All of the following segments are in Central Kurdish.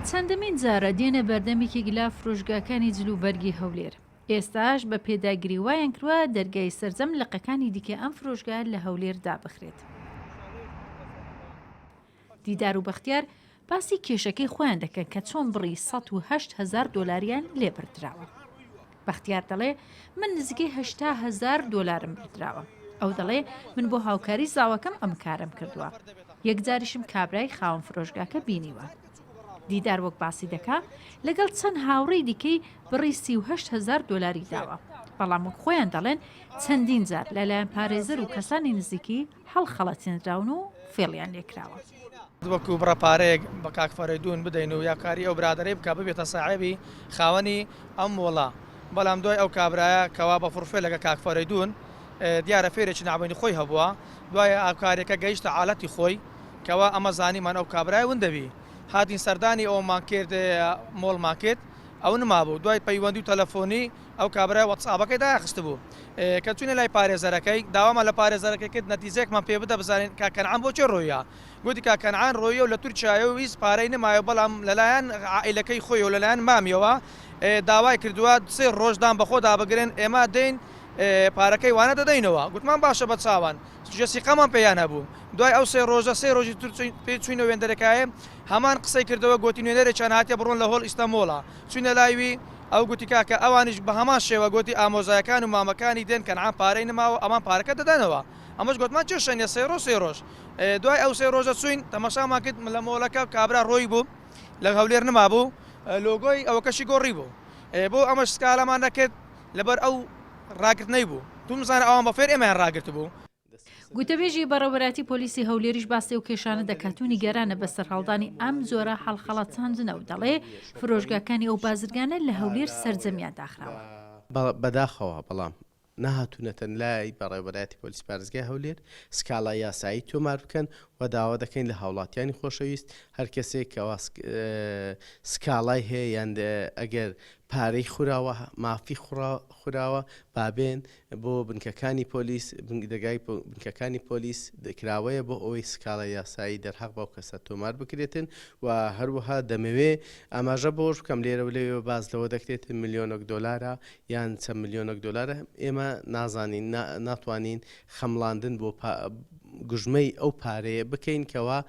چەندەمین جارە دێنە بەردەمێکی گلا فرۆشگاکانی جلوبەرگی هەولێر. ئێستاش بە پێداگیری وایان کردووە دەرگای سەرجەم لقەکانی دیکە ئەم فرۆشگا لە هەولێر دابخرێت. دیدار و بەختیار باسی کێشەکەی خۆیان دەکەن کە چۆن بڕی 108,000 دۆلاریان لێ بردراوە. بەختیار دەڵێ من نزیکەی 80,000 دۆلارم بردراوە. ئەو دەڵێ من بۆ هاوکاری زاوەکەم ئەم کارم کردووە. یەکجاریشم کابرای خاوەن فرۆشگاکە بینیوە. دیدار وەک باسی دەکا لەگەڵ چەند هاوڕێی دیکەی بڕی 38,000 دۆلاری داوە. بەڵام وەک خۆیان دەڵێن چەندین جار لەلایەن پارێزەر و کەسانی نزیکی هەڵخەڵەتێنراون و فێڵیان لێکراوە. وەکو بڕە پارەیەک بە کاک فەرەیدون بدەین و یاکاری ئەو برادەرەی بکە ببێتە ساحێبی خاوەنی ئەم وڵا. بەڵام دوای ئەو کابرایە کەوا بە فڕفێ لەگە کاک فەرەیدون دیارە فێرێکی ناوەینی خۆی هەبووە. دوای ئاکارێکە گەیشتە حاڵەتی خۆی کەوا ئەمە زانیمان ئەو کابرای ون دەبی. هاتین سەردانی ئەومان کرد مۆڵمان کرد ئەو نمابوو. دوای پەیوەندی و تەلەفۆنی ئەو کابرای وەتسابەکەی داخست بوو کە چوونە لای پارێزەرەکەی داوامان لە پارێزەرەکەی کرد نەتیجەیەکمان پێ بدە بزانین کاکەنعان بۆ چێ ڕۆیە. گوتی کاکەنعان ڕۆیە و لە تورکیایە و ویست پارەی نمایە بەڵام لەلایەن عائیلەکەی خۆی و لەلایەن مامیەوە داوای کردووە 3 ڕۆژدان بەخۆدا بگرن ئێمە دەین پارەکەی وانە دەدەینەوە. گوتمان باشە بە چاوان سیقەمان پێیان هەبوو. دوای ئەو 3 ڕۆژی تر پێ چوینە وێندەرەکایە هەمان قسەی کردەوە گوتی نوێنەرێکیان هاتیە بڕۆن لە هۆڵ ئیستانبوڵە چوینە لایوی ئەو گوتی کاکە ئەوانیش بە هەمان شێوە گوتی ئامۆزایەکان و مامەکانی دێن کەنعان پارەی نماوە ئەمان پارەکە دەدەنەوە. ئەمەش گوتمان چێ شەنیە 3 ڕۆژ. دوای ئەو 3 ڕۆژە چوین تەماشامان کرد لە مۆڵەکە کابرا ڕۆی بوو لە هەولێر نمابوو لۆگۆی ئەوەکەشی گۆڕی بوو. بۆ ئەمەش سکاڵەمان نەکرد لەبەر ئەو ڕاگرتنەی بوو. تومزانە ئەوان بەفێر ئێمەیان ڕاگرت بوو. گوتەبێژی بەڕێوەبەراتی پۆلیسی هەولێریش باسی و کێشانە دەکاتونی گەرانە بەسەر هەڵدانی ئەم جۆرە هەڵخەڵەتاندنە و دەڵێ فرۆشگاکانی ئەو بازرگانە لە هەولێر سەرجەمیان داخراوە. بەداخەوە بەڵام نەهاتوونەتەن لای بەڕێوەبەراتی پۆلیس پارێزگای هەولێر سکاڵای یاسایی تۆمار بکەن و داوا دەکەین لە هاوڵاتیانی خۆشەویست هەر کەسێک کەوا سکاڵای هەیە یان ئەگەر پارەی خوراوە مافی خوراوە بابێن بۆ بنکەکانی پۆلیس دەگای بنکەکانی پۆلیس دەکراوەیە بۆ ئەوەی سکاڵای یاسایی دەرحەق بەو کەسە تۆمار بکرێتن و هەروەها دەمەوێ ئاماژە بۆش بکەم لێرە و لێوێ باز لەوە دەکرێتن ملیۆنێک دۆلارە یان چەند ملیۆنێک دۆلارە ئێمە نازانین ناتوانین خەمڵاندن بۆ گژمەی ئەو پارەیە بکەین کەوا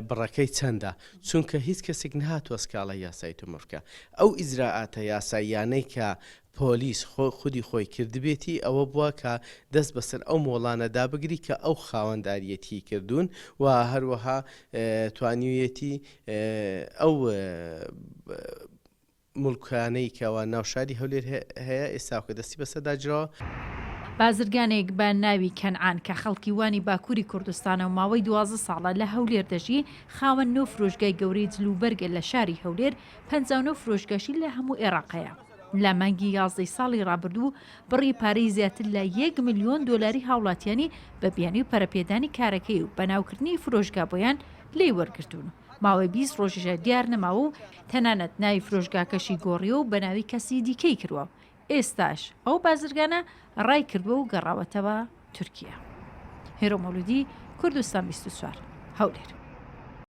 بڕەکەی چەندە چونکە هیچ کەسێک نهاتوە سکاڵای یاسایی تۆمارکە. ئەو ئیجراعاتە یاساییانەی کە پۆلیس خودی خۆی کردبێتی ئەوە بووە کە دەست بەسەر ئەو مۆڵانەدا بگری کە ئەو خاوەنداریەتی کردوون و هەروەها توانیویەتی ئەو مولکانەی کەەوە ناوشاری هەولێر هەیە ئێستاکە دەستی بەسەرداجرەوە. بازرگانێک بە ناوی کەنعان کە خەڵکی وانی باکووری کوردستانە و ماوەی 12 ساڵە لە هەولێر دەژی خاوەن 9 فرۆشگای گەورەی جلوبەرگە لە شاری هەولێر 59 فرۆشگاشی لە هەموو عێراقەیە. لە مانگی 11 ساڵی ڕابردوو بڕی پارەی زیاتر لە 1 ملیۆن دۆلاری هاوڵاتیانی بە بیانی و پەرەپێدانی کارەکەی و بەناوکردنی فرۆشگا بۆیان لێی وەرگرتوون. ماوەی 20 ڕۆژیشە دیار نەماوە و تەنانەت ناوی فرۆشگاکەشی گۆڕیەوە و بەناوی کەسی دیکەی کردووە. ئێستاش ئەو بازرگانە ڕای کردووە و گەڕاوەتەوە تورکیا. هێرۆ مەولودی کوردستان 24 هەولێر.